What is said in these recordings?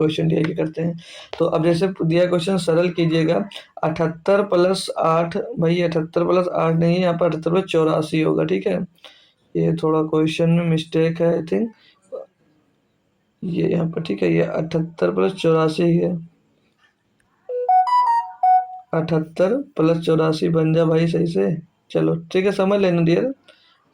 Question दिया कि करते हैं। तो अब जैसे दिया क्वेश्चन सरल कीजिएगा। 78 प्लस 8, भाई 78 प्लस 8 नहीं है, यहाँ पर 78 प्लस 84 होगा, ठीक है। ये थोड़ा क्वेश्चन में मिस्टेक है आई थिंक, ये यहाँ पर ठीक है, ये 78 प्लस 84 है। 78 प्लस 84 बन जा भाई सही से। चलो ठीक है, समझ लेना डियर।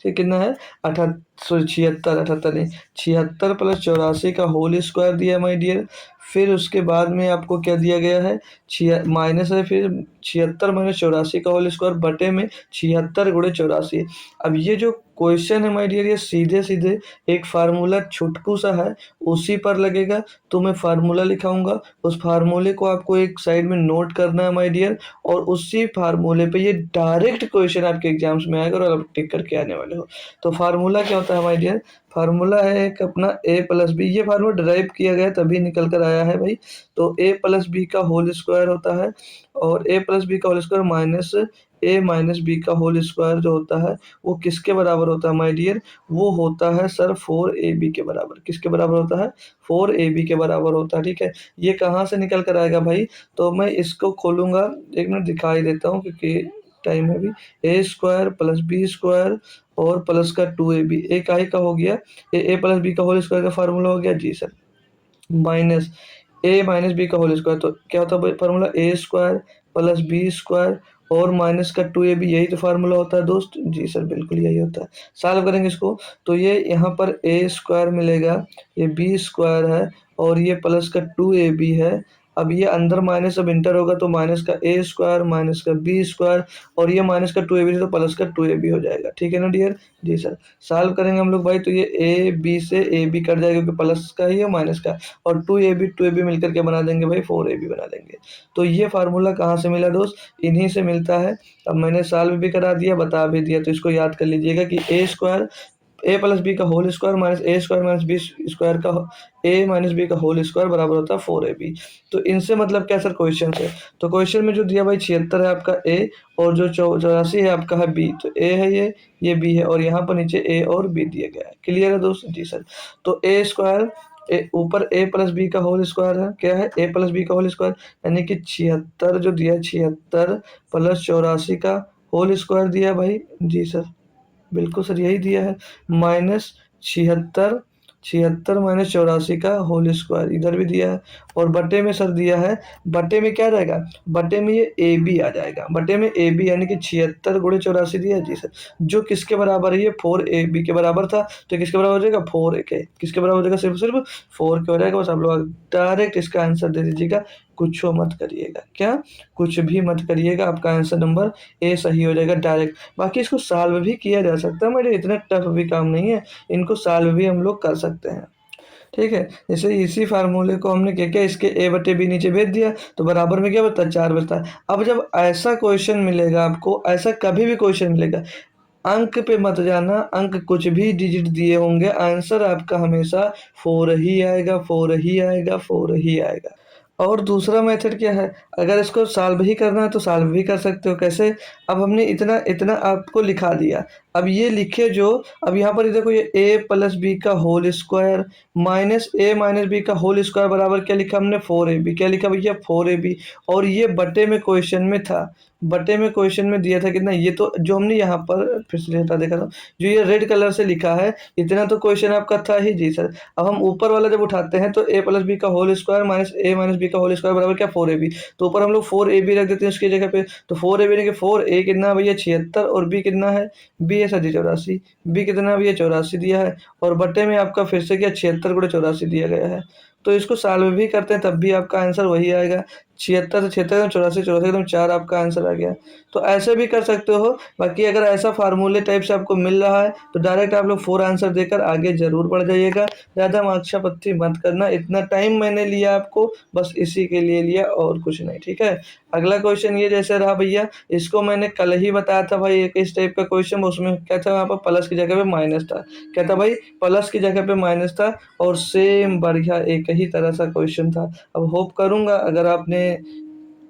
ठीक, कितना है, 76, 78 नहीं, 76 प्लस 84 का होल स्क्वायर दिया माई डियर। फिर उसके बाद में आपको क्या दिया गया है, माइनस है, फिर 76 माइनस 84 का होल स्क्वायर बटे में 76 गुणे 84। अब ये जो क्वेश्चन है माय डियर, ये सीधे सीधे एक फार्मूला छुटकू सा है, उसी पर लगेगा। तो मैं फार्मूला लिखाऊंगा, उस फार्मूले को आपको एक साइड में नोट करना है माय डियर, और उसी फार्मूले पे ये डायरेक्ट क्वेश्चन आपके एग्जाम्स में आएगा और आप टिक करके आने वाले हो। तो फार्मूला क्या होता है माय डियर, फार्मूला है एक अपना a प्लस बी, ये फार्मूला ड्राइव किया गया तभी निकल कर आया है भाई। तो a प्लस बी का होल स्क्वायर होता है, और a प्लस बी का whole square minus a minus B का होल स्क्वायर जो होता है वो किसके बराबर होता है माय डियर, वो होता है सर 4ab के बराबर। किसके बराबर होता है, 4ab के बराबर होता है, ठीक है। ये कहाँ से निकल कर आएगा भाई, तो मैं इसको खोलूंगा, एक मिनट दिखाई देता हूँ क्योंकि टाइम है अभी। ए स्क्वायर प्लस बी स्क्वायर और प्लस का 2ab, एक आई का हो गया, ए प्लस बी का होल स्क्वायर का फार्मूला हो गया जी सर, माइनस ए माइनस बी का होल स्क्वायर। तो क्या होता है फार्मूला, ए स्क्वायर प्लस बी स्क्वायर और माइनस का 2ab, यही तो फार्मूला होता है दोस्त। जी सर बिल्कुल यही होता है। सॉल्व करेंगे इसको तो ये यहाँ पर ए स्क्वायर मिलेगा, ये बी स्क्वायर है, और ये प्लस का 2ab है। अब ये अंदर माइनस अब इंटर होगा तो माइनस का ए स्क्वायर माइनस का बी स्क्वायर, और ये माइनस का 2ab तो प्लस का 2ab हो जाएगा, ठीक है ना डियर। जी सर, सॉल्व करेंगे हम लोग भाई तो ये ए बी से ए बी कट जाएगा क्योंकि प्लस का ही है माइनस का, और 2ab मिलकर के बना देंगे भाई 4ab बना देंगे। तो ये फार्मूला कहाँ से मिला दोस्त, इन्हीं से मिलता है। अब मैंने सॉल्व भी करा दिया, बता भी दिया, तो इसको याद कर लीजिएगा कि ए स्क्वायर ए प्लस बी का होल स्क्वायर माइनस ए स्क्वायर माइनस बी स्क्वायर का ए माइनस बी का होल स्क्वायर बराबर होता है 4ab। तो इनसे मतलब क्या सर, क्वेश्चन से, तो क्वेश्चन में जो दिया भाई 76 है आपका ए, और जो 84 है आपका है बी, तो ए है ये बी है, और यहाँ पर नीचे ए और बी दिया गया है। क्लियर है दोस्त, जी सर। तो ए स्क्वायर ऊपर ए प्लस बी का होल स्क्वायर है, क्या है, ए प्लस बी का होल स्क्वायर, यानी कि 76 जो दिया है 76 प्लस 84 का होल स्क्वायर दिया है भाई। जी सर बिल्कुल सर यही दिया है, माइनस 76, 76 माइनस 84 का होल स्क्वायर इधर भी दिया है, और बटे में सर दिया है, बटे में क्या रहेगा, बटे में ये ए बी आ जाएगा, बटे में ए बी यानी कि 76 गुणे 84 दिया है जी सर, जो किसके बराबर है, ये 4ab के बराबर था, तो किसके बराबर हो जाएगा 4a के, किसके बराबर हो जाएगा, सिर्फ सिर्फ 4 के हो जाएगा। बस आप लोग डायरेक्ट इसका आंसर दे दीजिएगा, कुछ मत करिएगा, क्या कुछ भी मत करिएगा, आपका आंसर नंबर ए सही हो जाएगा डायरेक्ट। बाकी इसको सॉल्व भी किया जा सकता है, मेरे इतना टफ भी काम नहीं है, इनको सॉल्व भी हम लोग कर सकते हैं, ठीक है। जैसे इसी फार्मूले को हमने क्या किया, इसके ए बटे बी नीचे भेज दिया तो बराबर में क्या बचता है, 4 बचता है। अब जब ऐसा क्वेश्चन मिलेगा आपको, ऐसा कभी भी क्वेश्चन मिलेगा, अंक पे मत जाना, अंक कुछ भी डिजिट दिए होंगे, आंसर आपका हमेशा 4 ही आएगा, 4 ही आएगा, 4 ही आएगा। और दूसरा मेथड क्या है, अगर इसको सॉल्व ही करना है तो सॉल्व भी कर सकते हो, कैसे, अब हमने इतना इतना आपको लिखा दिया, अब ये लिखे जो, अब यहाँ पर देखो, ये ए प्लस बी का होल स्क्वायर माइनस ए माइनस बी का होल स्क्वायर बराबर क्या लिखा हमने, 4ab, क्या लिखा भैया 4ab, और ये बटे में क्वेश्चन में था, बटे में क्वेश्चन में दिया था कितना, ये तो जो हमने यहाँ पर फिर से हटा देखा था, जो ये रेड कलर से लिखा है, इतना तो क्वेश्चन आपका था ही जी सर। अब हम ऊपर वाला जब उठाते हैं तो ए प्लस बी का होल स्क्वायर माइनस ए माइनस बी का होल स्क्वायर बराबर क्या 4ab, तो ऊपर हम लोग 4ab रख देते हैं उसकी जगह पे, तो 4ab यानी कि 4a कितना है भैया 76, और b कितना है, b है सर 84, b कितना है भैया 84 दिया है, और बटे में आपका फिर से क्या 76 गुणे 84 दिया गया है। तो इसको सॉल्व भी करते हैं तब भी आपका आंसर वही आएगा, 76 से 76 84 84 एकदम 4 आपका आंसर आ गया। तो ऐसे भी कर सकते हो। बाकी अगर ऐसा फार्मूले टाइप से आपको मिल रहा है तो डायरेक्ट आप लोग 4 आंसर देकर आगे जरूर बढ़ जाइएगा, ज़्यादा माक्षापत्ति मत करना, इतना टाइम मैंने लिया आपको बस इसी के लिए लिया और कुछ नहीं, ठीक है। अगला क्वेश्चन ये जैसे रहा भैया, इसको मैंने कल ही बताया था भाई, एक इस टाइप का क्वेश्चन, उसमें क्या था, वहाँ पर प्लस की जगह पे माइनस था, क्या था भाई, प्लस की जगह पे माइनस था, और सेम बढ़िया एक ही तरह सा क्वेश्चन था। अब होप करूंगा अगर आपने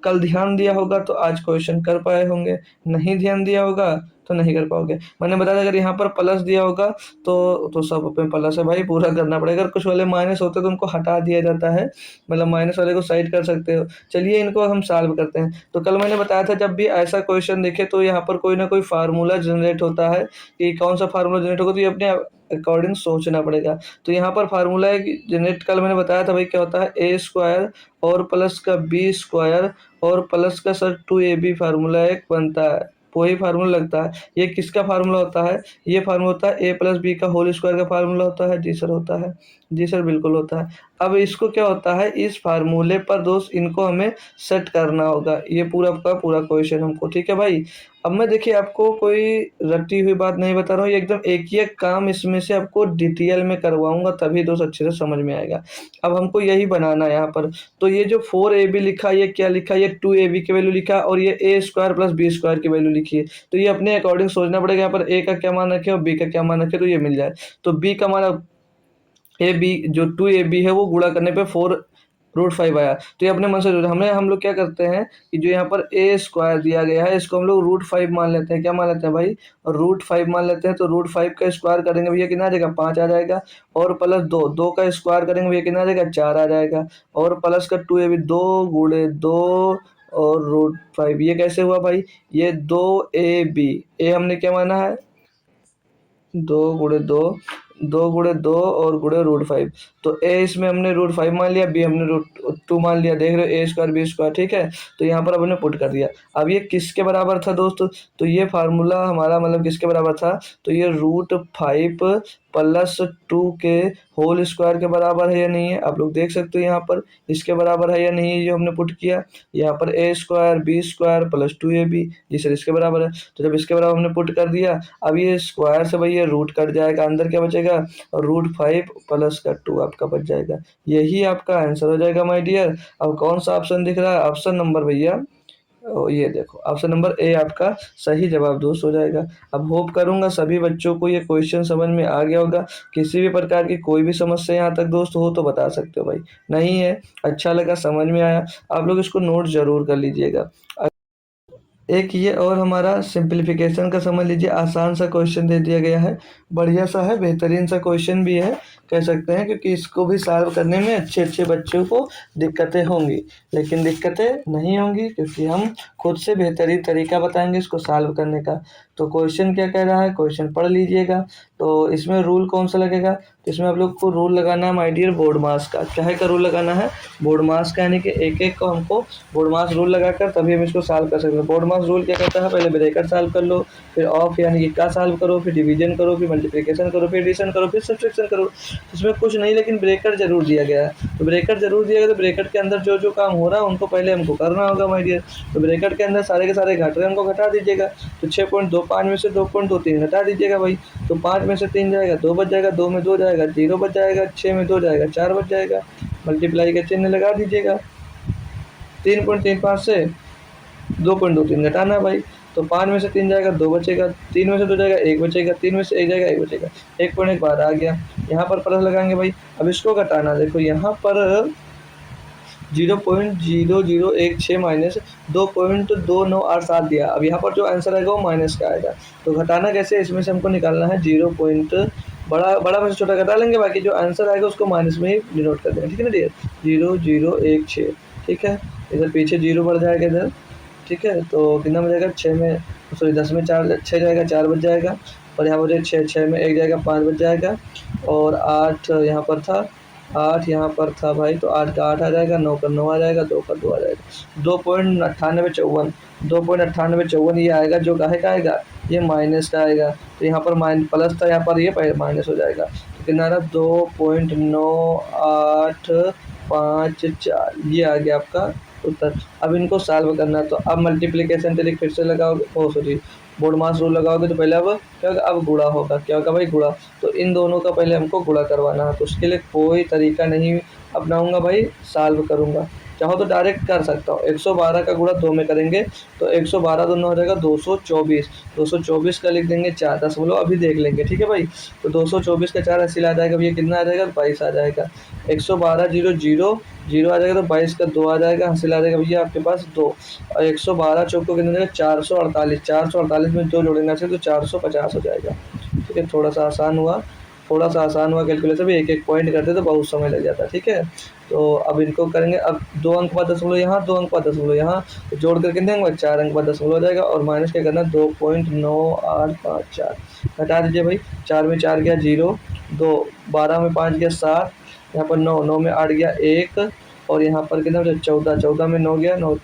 कल ध्यान दिया होगा तो आज क्वेश्चन कर पाए होंगे, नहीं ध्यान दिया होगा तो नहीं कर पाओगे। मैंने बताया अगर यहाँ पर प्लस दिया होगा तो सब पे प्लस है भाई, पूरा करना पड़ेगा। अगर कुछ वाले माइनस होते तो उनको हटा दिया जाता है, मतलब माइनस वाले को साइड कर सकते हो। चलिए इनको हम सॉल्व करते हैं। तो कल मैंने बताया था जब भी ऐसा क्वेश्चन दिखे तो यहाँ पर कोई ना कोई फार्मूला जनरेट होता है, कि कौन सा फार्मूला जनरेट होगा तो ये अपने अकॉर्डिंग सोचना पड़ेगा। तो यहाँ पर फार्मूला है कि जनरेट, कल मैंने बताया था भाई क्या होता है, ए स्क्वायर और प्लस का बी स्क्वायर और प्लस का सर 2ab फार्मूला एक बनता है, वही फार्मूला लगता है। ये किसका फार्मूला होता है, ये फार्मूला होता है ए प्लस बी का होल स्क्वायर का फार्मूला होता है। जी सर होता है, जी सर बिल्कुल होता है। अब इसको क्या होता है, इस फार्मूले पर दोस्त इनको हमें सेट करना होगा, ये पूरा का पूरा क्वेश्चन हमको, ठीक है भाई। अब मैं देखिए आपको कोई रटी हुई बात नहीं बता रहा हूँ, ये एकदम एक ही एक काम इसमें से आपको डिटेल में करवाऊंगा, तभी दोस्त अच्छे से समझ में आएगा। अब हमको यही बनाना है यहाँ पर। तो ये जो 4ab लिखा, ये क्या लिखा, ये 2ab की वैल्यू लिखा और ये ए स्क्वायर प्लस बी स्क्वायर की वैल्यू लिखी है। तो ये अपने अकॉर्डिंग सोचना पड़ेगा, यहाँ पर ए का क्या मान रखे और बी का क्या मान रखे तो ये मिल जाए। तो बी का मान ए बी जो 2ab है वो गुणा करने पे 4√5 आया। तो ये अपने मन से हम लोग क्या करते हैं कि जो यहाँ पर ए स्क्वायर दिया गया है इसको हम लोग √5 मान लेते हैं। क्या मान लेते हैं भाई, √5 मान लेते हैं। तो √5 का स्क्वायर करेंगे भैया कितना आ जाएगा, 5 आ जाएगा। और प्लस 2 का स्क्वायर करेंगे भैया कितना आ जाएगा, 4 आ जाएगा। और प्लस का 2ab 2 × 2 और √5, ये कैसे हुआ भाई, ये 2ab, ए हमने क्या माना है 2 × 2, 2 × 2 और गुणे √5। तो ए इसमें हमने √5 मान लिया, बी हमने √2 मान लिया। देख रहे हो ए स्क्वायर बी स्क्वायर, ठीक है। तो यहाँ पर अब हमने पुट कर दिया। अब ये किसके बराबर था दोस्तों, तो ये फार्मूला हमारा मतलब किसके बराबर था, तो ये √5 प्लस 2 के होल स्क्वायर के बराबर है या नहीं है, आप लोग देख सकते हो यहाँ पर इसके बराबर है या नहीं है, ये हमने पुट किया। यहाँ पर A square B square plus 2ab, जी सर इसके बराबर है। तो जब इसके बराबर हमने पुट कर दिया, अब ये स्क्वायर से भाई ये रूट कट जाएगा, अंदर क्या बचेगा, √5 प्लस का 2 आपका बच जाएगा। यही आपका आंसर हो जाएगा माय डियर। अब कौन सा ऑप्शन दिख रहा है, ऑप्शन नंबर भैया ये देखो, ऑप्शन नंबर ए आपका सही जवाब दोस्त हो जाएगा। अब होप करूंगा सभी बच्चों को ये क्वेश्चन समझ में आ गया होगा। किसी भी प्रकार की कोई भी समस्या यहाँ तक दोस्त हो तो बता सकते हो भाई, नहीं है अच्छा लगा समझ में आया, आप लोग इसको नोट जरूर कर लीजिएगा। एक ये और हमारा सिंप्लीफिकेशन का समझ लीजिए, आसान सा क्वेश्चन दे दिया गया है, बढ़िया सा है, बेहतरीन सा क्वेश्चन भी है कह सकते हैं, क्योंकि इसको भी सॉल्व करने में अच्छे अच्छे बच्चों को दिक्कतें होंगी, लेकिन दिक्कतें नहीं होंगी क्योंकि हम खुद से बेहतरीन तरीका बताएंगे इसको सॉल्व करने का। तो क्वेश्चन क्या कह रहा है, क्वेश्चन पढ़ लीजिएगा। तो इसमें रूल कौन सा लगेगा, तो इसमें आप लोग को रूल लगाना है माय डियर बोर्ड मास का। क्या है का रूल लगाना है, बोर्ड मास का, यानी कि एक एक को हमको बोर्ड मास रूल लगाकर तभी हम इसको सॉल्व कर सकते हैं। बोर्ड मास रूल क्या कहता है, पहले ब्रैकेट सॉल्व कर लो, फिर ऑफ यानी कि का सॉल्व करो, फिर डिवीजन करो, फिर मल्टीप्लिकेशन करो, फिर एडिशन करो, फिर सब्ट्रैक्शन करो। इसमें कुछ नहीं लेकिन ब्रैकेट जरूर दिया गया है। तो ब्रैकेट जरूर दिया गया, तो ब्रैकेट के अंदर जो जो काम हो रहा है उनको पहले हमको करना होगा माय डियर। तो ब्रैकेट के अंदर सारे के सारे घट रहे हैं उनको घटा दीजिएगा। तो 6.25 में से 2.23 घटा दीजिएगा भाई। तो 5 में से 3 जाएगा, 2 बच जाएगा, 2 में 2 जाएगा, 0 बच जाएगा, 6 में 2 जाएगा, 4 बच जाएगा। मल्टीप्लाई का चिन्ह लगा दीजिएगा। 3.35 से 2.23 घटाना भाई। तो 5 में से 3 जाएगा, 2 बचेगा, 3 में से 2 जाएगा, 1 बचेगा, 3 में से 1 जाएगा, 1 बचेगा, 1.1 बार आ गया। यहाँ पर प्लस लगाएंगे भाई। अब इसको घटाना, देखो यहाँ पर 0.0016 माइनस 2.2987 दिया। अब यहाँ पर जो आंसर आएगा वो माइनस का आएगा। तो घटाना कैसे, इसमें से हमको निकालना है 0. बड़ा में से छोटा घटा लेंगे, बाकी जो आंसर आएगा उसको माइनस में ही डिनोट कर देंगे, ठीक है ना डियर। 0.0016, ठीक है। इधर पीछे 0 बढ़ जाएगा इधर, ठीक है। तो कितना बच जाएगा, 10 में 4 6 जाएगा, 4 बच जाएगा। और यहाँ पर 6 में 1 जाएगा, 5 बच जाएगा। और 8 यहाँ पर था, 8 यहाँ पर था भाई, तो 8 का 8 आ जाएगा, 9 का 9 आ जाएगा, 2 का 2 आ जाएगा। 2.9854 ये आएगा, जो काहे का आएगा, ये माइनस का आएगा। तो यहाँ पर प्लस था, यहाँ पर ये माइनस हो जाएगा। तो कितना आ रहा, 2.9854, ये आ गया आपका उत्तर। अब इनको सॉल्व करना है। तो अब मल्टीप्लिकेशन ट्रिक फिर से लगाओगे, सॉरी बोर्ड मास रूल लगाओगे, तो पहले अब क्या होगा, अब गुणा होगा। क्या होगा भाई, गुणा। तो इन दोनों का पहले हमको गुणा करवाना है। तो उसके लिए कोई तरीका नहीं अपनाऊंगा भाई, सॉल्व करूंगा। चाहो तो डायरेक्ट कर सकता हूँ। 112 का गुणा 2 में करेंगे तो 112 दोनों हो जाएगा 224। 224 का लिख देंगे 4, 10 बोलो अभी देख लेंगे, ठीक है भाई। तो 224 का 4 ऐसे आ जाएगा, ये कितना आ जाएगा, 22 आ जाएगा। 112 0 0 जीरो आ जाएगा तो 22 का 2 आ जाएगा, हासिल आ जाएगा भैया आपके पास 2, और 112 चौक को कितना देगा 448, 448 में 2 जोड़ेंगे से तो 450 हो जाएगा। ठीक है, थोड़ा सा आसान हुआ, थोड़ा सा आसान हुआ कैलकुलेशन भी, एक एक पॉइंट करते तो बहुत समय लग जाता। ठीक है, तो अब इनको करेंगे, अब 2 अंक बाद दशमलव यहाँ, 2 अंक बाद दशमलव यहाँ, तो जोड़ कर कितने होंगे 4 अंक बाद दशमलव हो जाएगा, और माइनस क्या करना 2.9854 घटा दीजिए भाई। 4 में 4 गया 0, 2 12 में 5 गया 7, यहाँ पर 9, 9 में 8 गया 1, और यहाँ पर कितना बचा 14, 14 में 9 गया 9,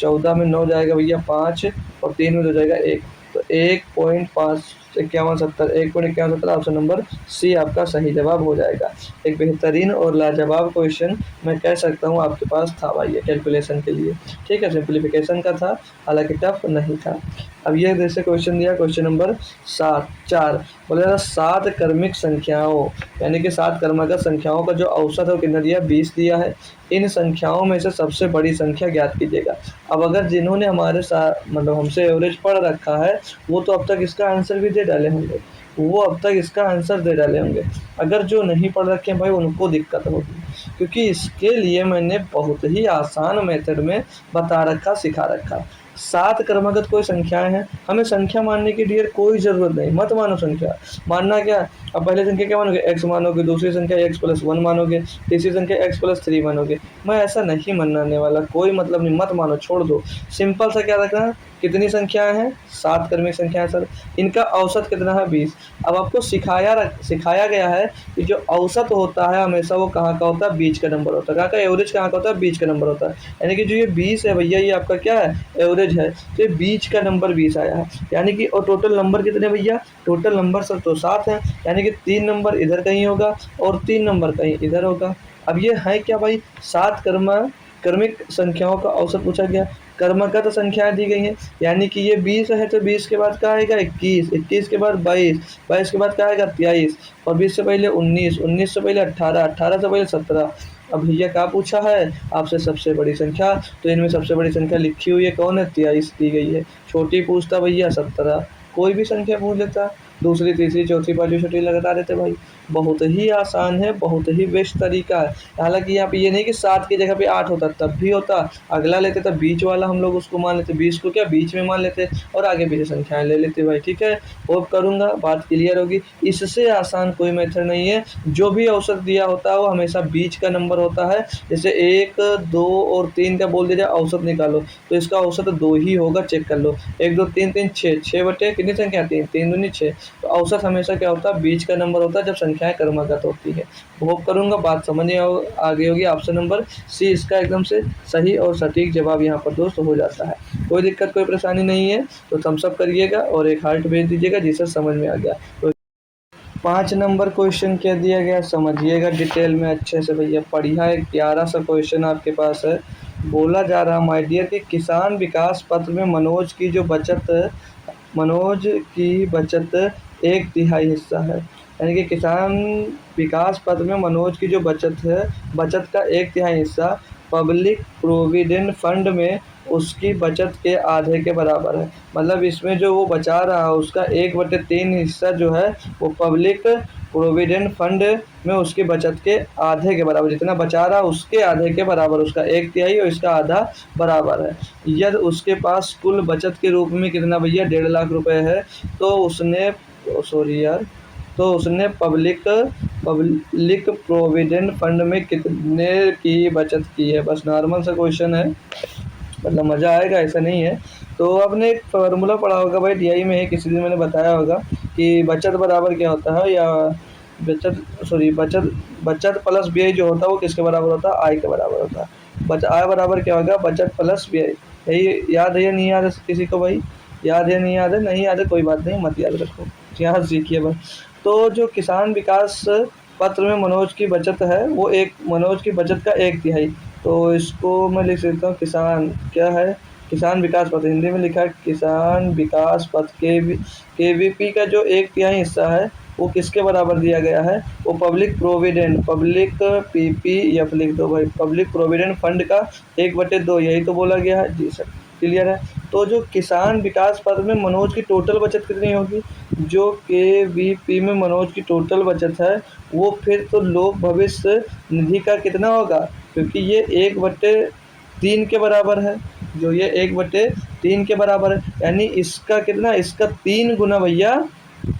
14 में 9 जाएगा भैया 5, और 3 में 2 जाएगा 1, तो 1.5170, 1.5170 ऑप्शन नंबर सी आपका सही जवाब हो जाएगा। एक बेहतरीन और लाजवाब क्वेश्चन मैं कह सकता हूँ आपके पास था भाई, ये कैलकुलेशन के लिए। ठीक है, सिंप्लीफिकेशन का था, हालांकि टफ नहीं था। अब ये जैसे क्वेश्चन दिया, क्वेश्चन नंबर 4 बोले 7 क्रमिक संख्याओं, यानी कि 7 क्रमागत संख्याओं का जो औसत है वो कितना दिया 20 दिया है। इन संख्याओं में से सबसे बड़ी संख्या ज्ञात कीजिएगा। अब अगर जिन्होंने हमारे साथ मतलब हमसे एवरेज पढ़ रखा है वो तो अब तक इसका आंसर भी दे डाले होंगे, वो अब तक इसका आंसर दे डाले होंगे। अगर जो नहीं पढ़ रखे हैं भाई उनको दिक्कत होगी, क्योंकि इसके लिए मैंने बहुत ही आसान मेथड में बता रखा, सिखा रखा। 7 क्रमागत कोई संख्याएं हैं, हमें संख्या मानने की डियर कोई ज़रूरत नहीं, मत मानो संख्या। मानना क्या, अब पहले संख्या क्या मानोगे x मानोगे, दूसरी संख्या x+1 मानोगे, तीसरी संख्या x+3 मानोगे। मैं ऐसा नहीं मानने वाला, कोई मतलब नहीं, मत मानो, छोड़ दो। सिंपल सा क्या रखना, कितनी संख्याएं हैं 7 क्रमिक संख्याएं सर, इनका औसत कितना है 20। अब आपको सिखाया गया है कि जो औसत होता है हमेशा वो कहाँ का होता है, बीच का नंबर होता है। कहाँ का एवरेज कहाँ का होता है, बीच का नंबर होता है। यानी कि जो ये 20 है भैया, ये आपका क्या है एवरेज है, तो ये बीच का नंबर 20 आया है। यानी कि और टोटल नंबर कितने भैया, टोटल नंबर सर तो 7 है, यानी कि 3 नंबर इधर कहीं होगा और 3 नंबर कहीं इधर होगा। अब ये है क्या भाई, 7 क्रमिक संख्याओं का औसत पूछा गया, क्रमगत संख्याएं दी गई हैं, यानी कि ये 20 है तो 20 के बाद क्या आएगा 21, 21 के बाद 22, 22 के बाद क्या आएगा 23, और 20 से पहले 19, 19 से पहले 18, 18 से पहले 17। अब भैया क्या पूछा है आपसे, सबसे बड़ी संख्या, तो इनमें सबसे बड़ी संख्या लिखी हुई है कौन है, 23 दी गई है। छोटी पूछता भैया 17, कोई भी संख्या पूछ लेता, दूसरी तीसरी चौथी पाँचवीं छठी लगा देते भाई। बहुत ही आसान है, बहुत ही बेस्ट तरीका है। हालांकि यहाँ पे ये नहीं कि 7 की जगह पे 8 होता, तब भी होता, अगला लेते तब बीच वाला हम लोग उसको मान लेते, 20 को क्या बीच में मान लेते और आगे पीछे संख्याएं ले लेते भाई। ठीक है, होप करूँगा बात क्लियर होगी। इससे आसान कोई मेथड नहीं है, जो भी औसत दिया होता है वो हमेशा बीच का नंबर होता है। जैसे 1, 2 और 3 का बोल दिया जाए औसत निकालो, तो इसका औसत 2 ही होगा, चेक कर लो। 1 2 3 3 6, 6 बटे कितनी संख्या 3, 3 दूनी 6, तो औसत हमेशा क्या होता है बीच का नंबर होता है जब संख्याएं क्रमागत होती है। होप करूँगा बात समझ आ गई होगी। ऑप्शन नंबर सी इसका एकदम से सही और सटीक जवाब यहाँ पर दोस्त हो जाता है। कोई दिक्कत कोई परेशानी नहीं है तो थम्स अप करिएगा और एक हार्ट भेज दीजिएगा जिससे समझ में आ गया। तो 5 नंबर क्वेश्चन क्या दिया गया समझिएगा डिटेल में अच्छे से भैया, बढ़िया एक 11 सा क्वेश्चन आपके पास है। बोला जा रहा माय डियर कि किसान विकास पत्र में मनोज की बचत 1/3 हिस्सा है। यानी कि किसान विकास पत्र में मनोज की जो बचत है, बचत का 1/3 हिस्सा पब्लिक प्रोविडेंट फंड में उसकी बचत के आधे के बराबर है। मतलब इसमें जो वो बचा रहा है उसका 1/3 हिस्सा जो है वो पब्लिक प्रोविडेंट फंड में उसकी बचत के आधे के बराबर, जितना बचा रहा उसके आधे के बराबर, उसका 1/3 और इसका आधा बराबर है। यदि उसके पास कुल बचत के रूप में कितना भैया 1.5 लाख रुपए है, तो उसने पब्लिक प्रोविडेंट फंड में कितने की बचत की है। बस नॉर्मल सा क्वेश्चन है, मतलब मज़ा आएगा ऐसा नहीं है। तो आपने एक फार्मूला पढ़ा होगा भाई, डीआई में है, किसी दिन मैंने बताया होगा कि बचत बराबर क्या होता है, या बचत प्लस व्यय जो होता है वो किसके बराबर होता है, आय के बराबर होता है। आय बराबर क्या होगा, बचत प्लस व्यय। यही याद है या नहीं याद है किसी को भाई, याद है नहीं याद है, नहीं याद है कोई बात नहीं, मत याद रखो, यहाँ सीखिए बस। तो जो किसान विकास पत्र में मनोज की बचत है वो मनोज की बचत का 1/3, तो इसको मैं लिख सकता हूँ किसान क्या है, किसान विकास पत्र, हिंदी में लिखा है किसान विकास पत्र केवीपी का जो 1/3 हिस्सा है वो किसके बराबर दिया गया है, वो पब्लिक PPF लिख दो भाई, पब्लिक प्रोविडेंट फंड का 1/2, यही तो बोला गया है जी सर, क्लियर है। तो जो किसान विकास पत्र में मनोज की टोटल बचत कितनी होगी, जो केवीपी में मनोज की टोटल बचत है वो फिर तो लोक भविष्य निधि का कितना होगा क्योंकि ये 1/3 के बराबर है, जो ये 1/3 के बराबर है, यानी इसका कितना, इसका 3 गुना भैया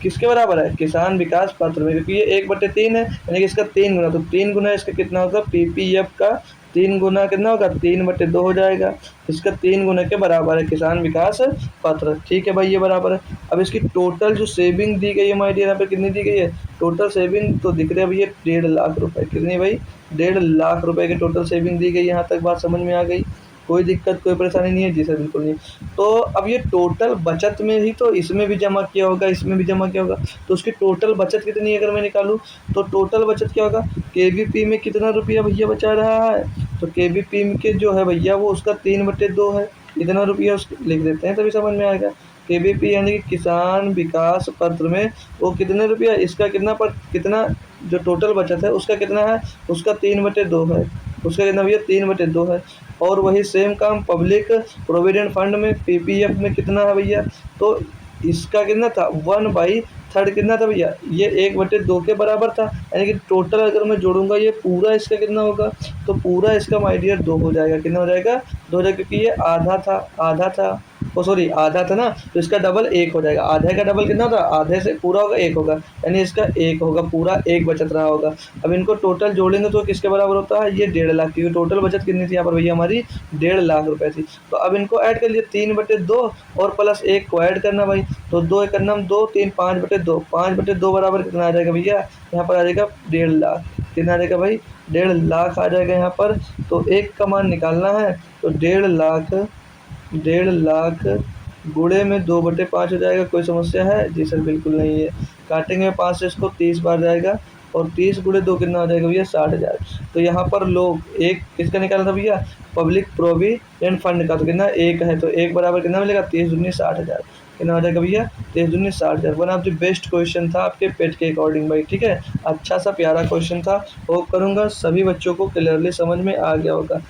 किसके बराबर है, किसान विकास पत्र में, क्योंकि ये 1/3 है, यानी कि इसका 3 गुना, तो 3 गुना इसका कितना होगा, पीपीएफ का 3 गुना कितना होगा, 3/2 हो जाएगा। इसका 3 गुना के बराबर है किसान विकास पत्र। ठीक है भाई, ये बराबर है। अब इसकी टोटल जो सेविंग दी गई है माय डियर, यहाँ पे कितनी दी गई है, टोटल सेविंग तो दिख रही है भैया 1.5 लाख रुपए। कितनी भाई, 1.5 लाख रुपए की टोटल सेविंग दी गई। यहाँ तक बात समझ में आ गई, कोई दिक्कत कोई परेशानी नहीं है जी सर, बिल्कुल नहीं। तो अब ये टोटल बचत में ही तो इसमें भी जमा किया होगा, इसमें भी जमा किया होगा, तो उसकी टोटल बचत कितनी है अगर मैं निकालूं, तो टोटल बचत क्या होगा, केवीपी में कितना रुपया भैया बचा रहा है, तो केवीपी में के जो है भैया वो उसका 3/2 है, इतना रुपया उसको लिख देते हैं तभी समझ में आएगा। केवीपी यानी कि किसान विकास पत्र में वो कितने रुपया, इसका कितना पर कितना जो टोटल बचत है उसका कितना है, उसका 3/2 है, उसका कितना भैया 3/2 है। और वही सेम काम पब्लिक प्रोविडेंट फंड में पीपीएफ में कितना है भैया, तो इसका कितना था 1/3 कितना था भैया, ये 1/2 के बराबर था, यानी कि टोटल अगर मैं जोड़ूंगा ये पूरा इसका कितना होगा, तो पूरा इसका माय डियर 2 हो जाएगा। कितना हो जाएगा, 2 हो जाएगा, क्योंकि ये आधा था ओ सॉरी आधा था ना, तो इसका डबल 1 हो जाएगा। आधे का डबल कितना होगा, आधे से पूरा होगा 1 होगा, यानी इसका 1 होगा, पूरा 1 बचत रहा होगा। अब इनको टोटल जोड़ेंगे तो किसके बराबर होता है, ये 1.5 लाख, क्योंकि टोटल बचत कितनी थी यहाँ पर भैया हमारी 1.5 लाख रुपए थी। तो अब इनको ऐड कर लिए 3/2 और प्लस 1 को ऐड करना भाई, तो 2 एक करना 2 3 5/2, 5/2 बराबर कितना आ जाएगा भैया, यहाँ पर आ जाएगा 1.5 लाख। कितना आ जाएगा भाई, 1.5 लाख आ जाएगा यहाँ पर। तो एक का मान निकालना है, तो 1.5 लाख गुणे में 2/5 हो जाएगा। कोई समस्या है जी सर, बिल्कुल नहीं है। काटेंगे 5 से इसको 30 बार जाएगा, और 30 गुणे 2 कितना हो जाएगा भैया 60,000। तो यहाँ पर लोग एक किसका निकाला था भैया, पब्लिक प्रोविडेंट फंड का, तो कितना 1 है, तो 1 बराबर कितना मिलेगा 30 दूनी 60,000। कितना हो जाएगा भैया 30 दूनी 60,000। One of the best question था आपके पेट के अकॉर्डिंग भाई, ठीक है, अच्छा सा प्यारा क्वेश्चन था। होप करूँगा सभी बच्चों को क्लियरली समझ में आ गया होगा।